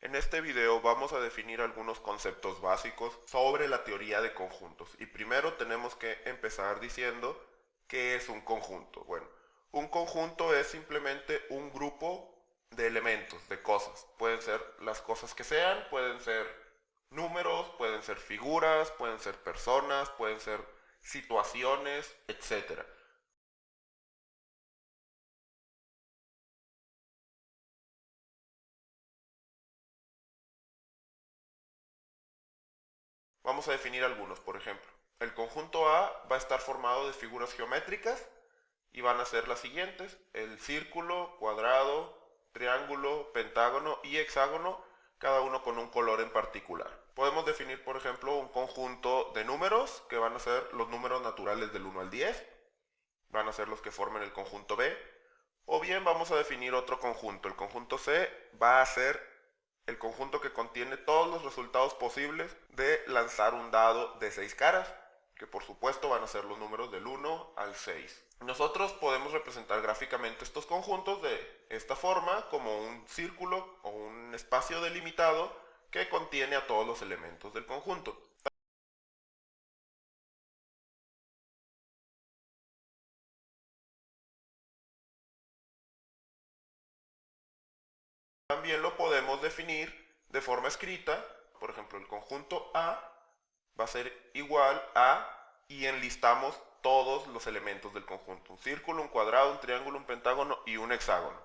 En este video vamos a definir algunos conceptos básicos sobre la teoría de conjuntos. Y primero tenemos que empezar diciendo qué es un conjunto. Bueno, un conjunto es simplemente un grupo de elementos, de cosas. Pueden ser las cosas que sean, pueden ser números, pueden ser figuras, pueden ser personas, pueden ser situaciones, etcétera. Vamos a definir algunos, por ejemplo. El conjunto A va a estar formado de figuras geométricas y van a ser las siguientes: el círculo, cuadrado, triángulo, pentágono y hexágono, cada uno con un color en particular. Podemos definir, por ejemplo, un conjunto de números que van a ser los números naturales del 1 al 10, van a ser los que formen el conjunto B, o bien vamos a definir otro conjunto. El conjunto C va a ser el conjunto que contiene todos los resultados posibles de lanzar un dado de 6 caras, que por supuesto van a ser los números del 1 al 6. Nosotros podemos representar gráficamente estos conjuntos de esta forma, como un círculo o un espacio delimitado que contiene a todos los elementos del conjunto. También lo podemos definir de forma escrita. Por ejemplo, el conjunto A va a ser igual a, y enlistamos todos los elementos del conjunto: un círculo, un cuadrado, un triángulo, un pentágono y un hexágono.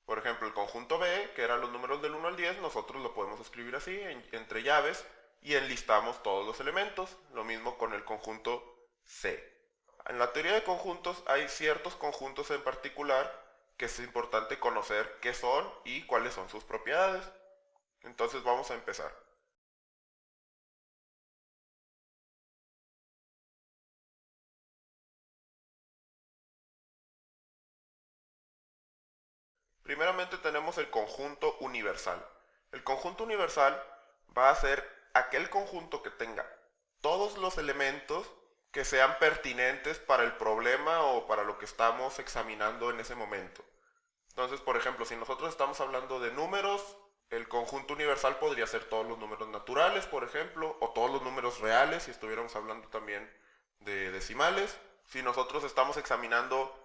Por ejemplo, el conjunto B, que eran los números del 1 al 10, nosotros lo podemos escribir así, entre llaves, y enlistamos todos los elementos. Lo mismo con el conjunto C. En la teoría de conjuntos hay ciertos conjuntos en particular que es importante conocer qué son y cuáles son sus propiedades. Entonces vamos a empezar. Primeramente tenemos el conjunto universal. El conjunto universal va a ser aquel conjunto que tenga todos los elementos que sean pertinentes para el problema o para lo que estamos examinando en ese momento. Entonces, por ejemplo, si nosotros estamos hablando de números, el conjunto universal podría ser todos los números naturales, por ejemplo, o todos los números reales, si estuviéramos hablando también de decimales. Si nosotros estamos examinando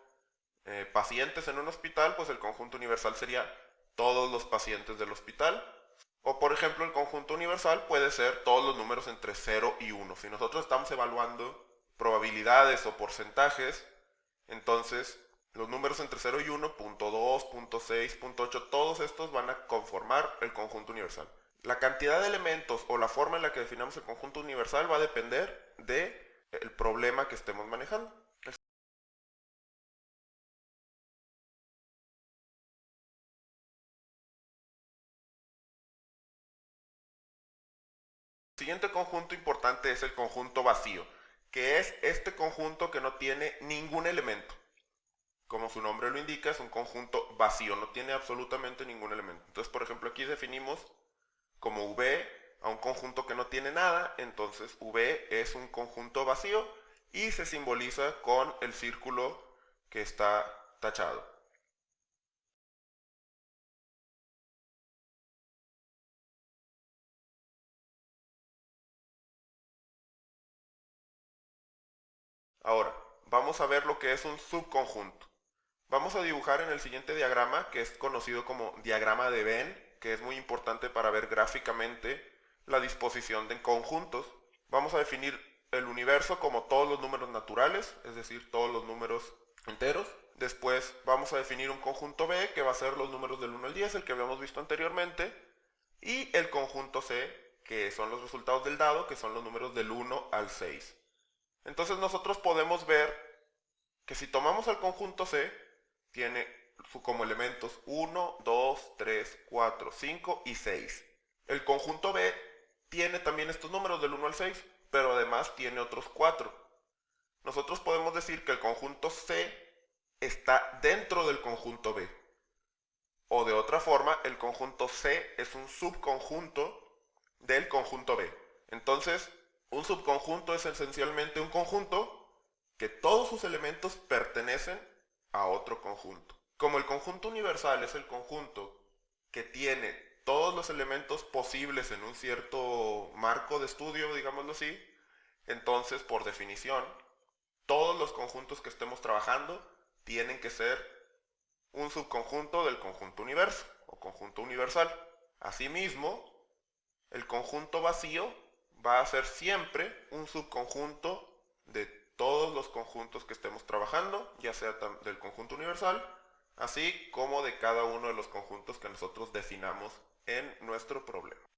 pacientes en un hospital, pues el conjunto universal sería todos los pacientes del hospital. O por ejemplo, el conjunto universal puede ser todos los números entre 0 y 1. Si nosotros estamos evaluando probabilidades o porcentajes, entonces los números entre 0 y 1, punto 2, punto 6, punto 8, todos estos van a conformar el conjunto universal. La cantidad de elementos o la forma en la que definamos el conjunto universal va a depender del problema que estemos manejando. El siguiente conjunto importante es el conjunto vacío, que es este conjunto que no tiene ningún elemento. Como su nombre lo indica, es un conjunto vacío, no tiene absolutamente ningún elemento. Entonces, por ejemplo, aquí definimos como V a un conjunto que no tiene nada, entonces V es un conjunto vacío y se simboliza con el círculo que está tachado. Ahora, vamos a ver lo que es un subconjunto. Vamos a dibujar en el siguiente diagrama, que es conocido como diagrama de Venn, que es muy importante para ver gráficamente la disposición de conjuntos. Vamos a definir el universo como todos los números naturales, es decir, todos los números enteros. Después vamos a definir un conjunto B, que va a ser los números del 1 al 10, el que habíamos visto anteriormente. Y el conjunto C, que son los resultados del dado, que son los números del 1 al 6. Entonces nosotros podemos ver que si tomamos el conjunto C, tiene como elementos 1, 2, 3, 4, 5 y 6. El conjunto B tiene también estos números del 1 al 6, pero además tiene otros 4. Nosotros podemos decir que el conjunto C está dentro del conjunto B. O de otra forma, el conjunto C es un subconjunto del conjunto B. Entonces, un subconjunto es esencialmente un conjunto que todos sus elementos pertenecen a otro conjunto. Como el conjunto universal es el conjunto que tiene todos los elementos posibles en un cierto marco de estudio, digámoslo así, entonces por definición, todos los conjuntos que estemos trabajando tienen que ser un subconjunto del conjunto universo o conjunto universal. Asimismo, el conjunto vacío va a ser siempre un subconjunto de todos los conjuntos que estemos trabajando, ya sea del conjunto universal, así como de cada uno de los conjuntos que nosotros definamos en nuestro problema.